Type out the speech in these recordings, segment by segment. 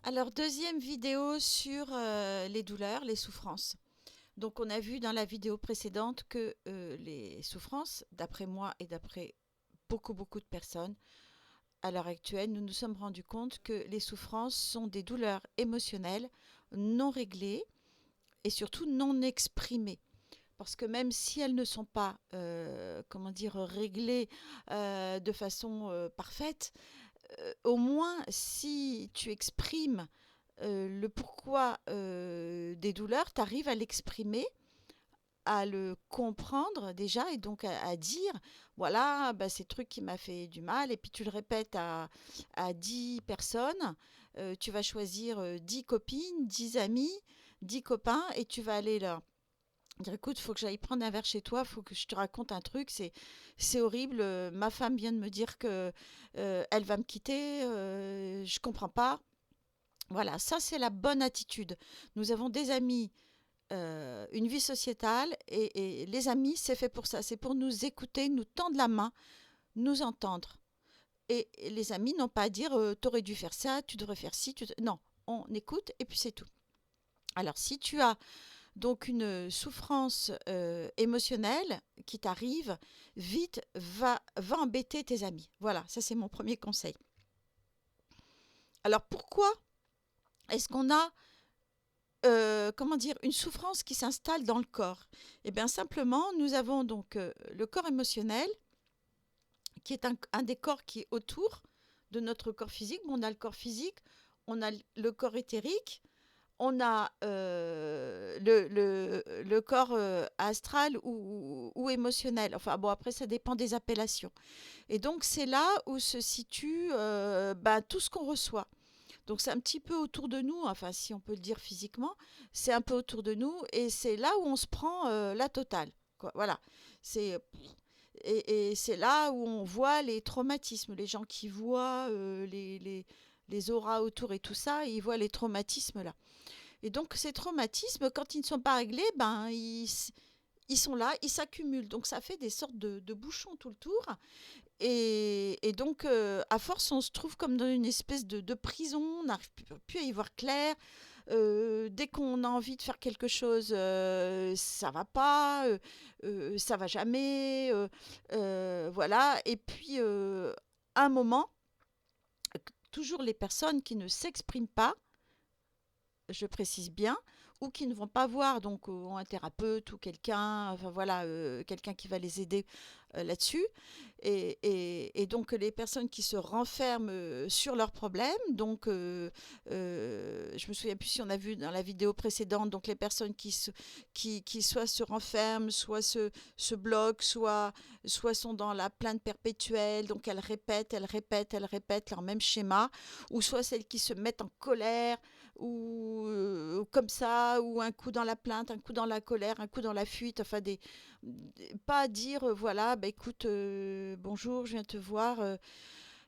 Alors, deuxième vidéo sur les douleurs, les souffrances. Donc, on a vu dans la vidéo précédente que les souffrances, d'après moi et d'après beaucoup de personnes, à l'heure actuelle, nous nous sommes rendus compte que les souffrances sont des douleurs émotionnelles non réglées et surtout non exprimées. Parce que même si elles ne sont pas, comment dire, réglées de façon parfaite, au moins si tu exprimes le pourquoi des douleurs, tu arrives à l'exprimer, à le comprendre déjà et donc à dire, voilà, bah, c'est le truc qui m'a fait du mal. Et puis tu le répètes à 10 personnes. Tu vas choisir 10 copines, 10 amis, 10 copains et tu vas aller leur dire, écoute, il faut que j'aille prendre un verre chez toi, il faut que je te raconte un truc, c'est horrible, ma femme vient de me dire que elle va me quitter, je comprends pas. Voilà, ça c'est la bonne attitude. Nous avons des amis, une vie sociétale, et les amis, c'est fait pour ça. C'est pour nous écouter, nous tendre la main, nous entendre. Et les amis n'ont pas à dire t'aurais dû faire ça, tu devrais faire ci. Non, on écoute et puis c'est tout. Alors, si tu as donc une souffrance émotionnelle qui t'arrive, vite, va embêter tes amis. Voilà, ça c'est mon premier conseil. Alors, pourquoi est-ce qu'on a comment dire, une souffrance qui s'installe dans le corps? Eh bien, simplement, nous avons donc le corps émotionnel, qui est un des corps qui est autour de notre corps physique. Bon, on a le corps physique, on a le corps éthérique, on a le corps astral ou émotionnel. Enfin, bon, après, ça dépend des appellations. Et donc, c'est là où se situe bah, tout ce qu'on reçoit. Donc c'est un petit peu autour de nous, enfin si on peut le dire physiquement, c'est un peu autour de nous et c'est là où on se prend la totale, quoi. Voilà, c'est et c'est là où on voit les traumatismes, les gens qui voient les auras autour et tout ça, ils voient les traumatismes là. Et donc ces traumatismes, quand ils ne sont pas réglés, ben ils sont là, ils s'accumulent. Donc ça fait des sortes de bouchons tout le tour et donc, à force, on se trouve comme dans une espèce de prison, on n'arrive plus à y voir clair. Dès qu'on a envie de faire quelque chose, ça va pas, ça va jamais, voilà. Et puis, à un moment, toujours les personnes qui ne s'expriment pas, je précise bien, ou qui ne vont pas voir donc un thérapeute ou quelqu'un, enfin voilà, quelqu'un qui va les aider là-dessus. Et donc les personnes qui se renferment sur leurs problèmes, donc je me souviens plus si on a vu dans la vidéo précédente, donc les personnes qui soit se renferment, soit se bloquent, soit sont dans la plainte perpétuelle, donc elles répètent leur même schéma, ou soit celles qui se mettent en colère, ou comme ça, ou un coup dans la plainte, un coup dans la colère, un coup dans la fuite, enfin pas dire voilà, bah écoute, bonjour, je viens te voir,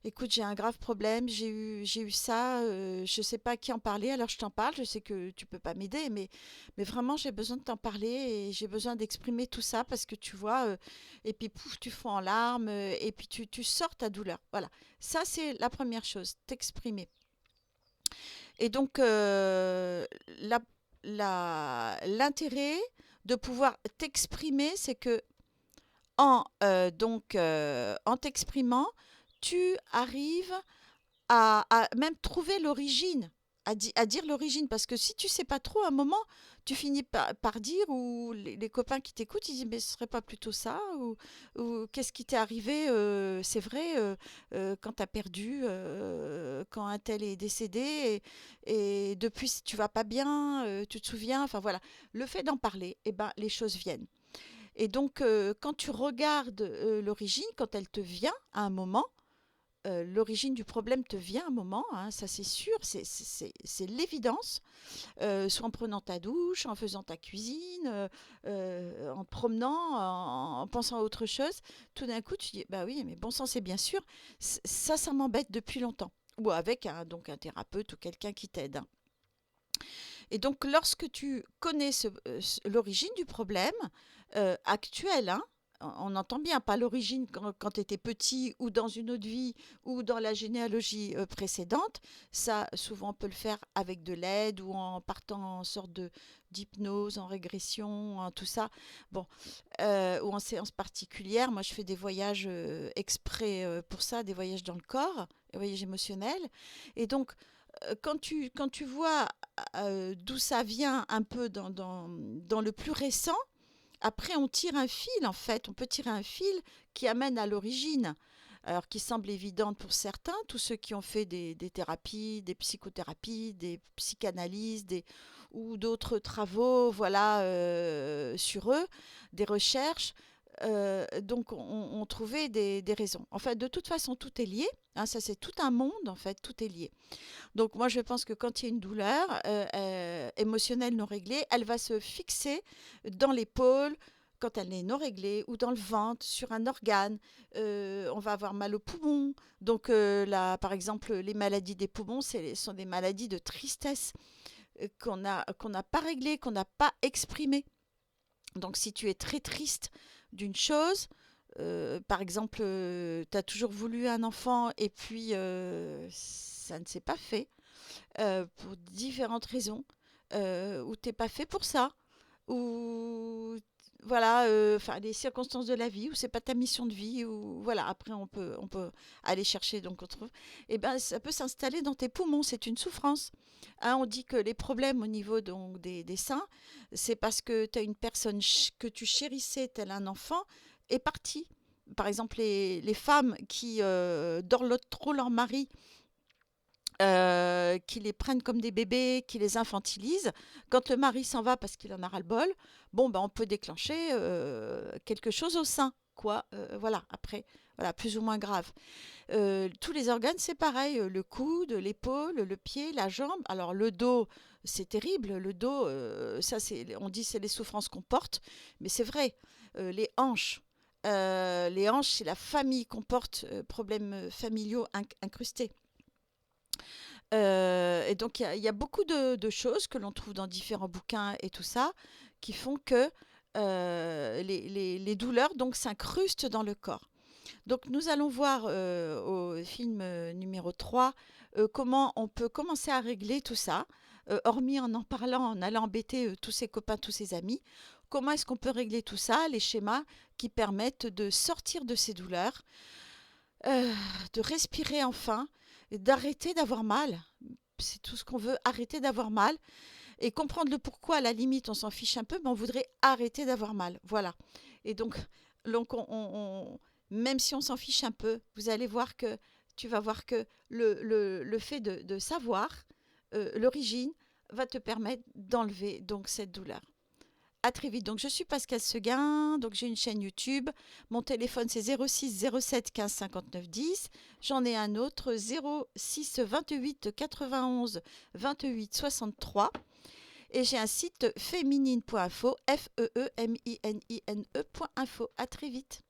écoute, j'ai un grave problème, j'ai eu ça, je sais pas à qui en parler, alors je t'en parle, je sais que tu peux pas m'aider, mais vraiment j'ai besoin de t'en parler et j'ai besoin d'exprimer tout ça parce que tu vois, et puis pouf, tu fonds en larmes, et puis tu sors ta douleur. Voilà, ça c'est la première chose, t'exprimer. Et donc, l'intérêt de pouvoir t'exprimer, c'est que en t'exprimant, tu arrives à même trouver l'origine, à dire l'origine. Parce que si tu sais pas trop, à un moment, tu finis par dire, ou les copains qui t'écoutent, ils disent, mais ce serait pas plutôt ça, ou qu'est-ce qui t'est arrivé, c'est vrai, quand tu as perdu, quand un tel est décédé, et depuis, si tu vas pas bien, tu te souviens, enfin voilà. Le fait d'en parler, eh ben, les choses viennent. Et donc, quand tu regardes l'origine, quand elle te vient à un moment, l'origine du problème te vient un moment, hein, ça c'est sûr, c'est l'évidence. Soit en prenant ta douche, en faisant ta cuisine, en te promenant, en pensant à autre chose. Tout d'un coup, tu dis, bah oui, mais bon sang, c'est bien sûr, ça m'embête depuis longtemps. Ou avec donc un thérapeute ou quelqu'un qui t'aide, hein. Et donc, lorsque tu connais l'origine du problème actuel, hein, on entend bien, pas l'origine quand tu étais petit ou dans une autre vie ou dans la généalogie précédente. Ça, souvent, on peut le faire avec de l'aide ou en partant en sorte de d'hypnose, en régression, en tout ça. Bon, ou en séance particulière. Moi, je fais des voyages exprès pour ça, des voyages dans le corps, des voyages émotionnels. Et donc, quand tu vois d'où ça vient un peu dans le plus récent, après on tire un fil en fait, on peut tirer un fil qui amène à l'origine. Alors qui semble évidente pour certains, tous ceux qui ont fait des thérapies, des psychothérapies, des psychanalyses, ou d'autres travaux, voilà, sur eux, des recherches. Donc on trouvait des raisons. En fait, de toute façon, tout est lié. Hein, ça, c'est tout un monde, en fait, tout est lié. Donc moi, je pense que quand il y a une douleur émotionnelle non réglée, elle va se fixer dans l'épaule, quand elle est non réglée, ou dans le ventre, sur un organe. On va avoir mal aux poumons. Donc là, par exemple, les maladies des poumons, sont des maladies de tristesse qu'on n'a pas réglées, qu'on n'a pas exprimées. Donc si tu es très triste d'une chose, par exemple, tu as toujours voulu un enfant et puis ça ne s'est pas fait pour différentes raisons, ou t'es pas fait pour ça, ou voilà, enfin les circonstances de la vie, ou c'est pas ta mission de vie, ou voilà. Après, on peut aller chercher, donc on trouve. Et ben, ça peut s'installer dans tes poumons. C'est une souffrance. Hein, on dit que les problèmes au niveau donc des seins, c'est parce que tu as une personne que tu chérissais tel un enfant est partie. Par exemple, les femmes qui dorlotent trop leur mari, qui les prennent comme des bébés, qui les infantilisent. Quand le mari s'en va parce qu'il en a ras-le-bol, bon, ben, on peut déclencher quelque chose au sein, quoi. Voilà, après, voilà, plus ou moins grave. Tous les organes, c'est pareil, le coude, l'épaule, le pied, la jambe. Alors le dos, c'est terrible. Le dos, ça, on dit c'est les souffrances qu'on porte, mais c'est vrai. Les hanches, c'est la famille qu'on porte, problèmes familiaux incrustés. Et donc, il y a beaucoup de choses que l'on trouve dans différents bouquins et tout ça, qui font que les douleurs donc s'incrustent dans le corps. Donc, nous allons voir au film numéro 3 comment on peut commencer à régler tout ça, hormis en parlant, en allant embêter tous ses copains, tous ses amis. Comment est-ce qu'on peut régler tout ça, les schémas qui permettent de sortir de ces douleurs, euh, de respirer enfin, d'arrêter d'avoir mal. C'est tout ce qu'on veut, arrêter d'avoir mal et comprendre le pourquoi. À la limite, on s'en fiche un peu, mais on voudrait arrêter d'avoir mal. Voilà. Et donc même si on s'en fiche un peu, vous allez voir que tu vas voir que le fait de savoir l'origine va te permettre d'enlever donc cette douleur. À très vite. Donc, je suis Pascal Seguin. Donc, j'ai une chaîne YouTube. Mon téléphone, c'est 06 07 15 59 10. J'en ai un autre, 06 28 91 28 63. Et j'ai un site féminine.info, FEEMININE.info. À très vite.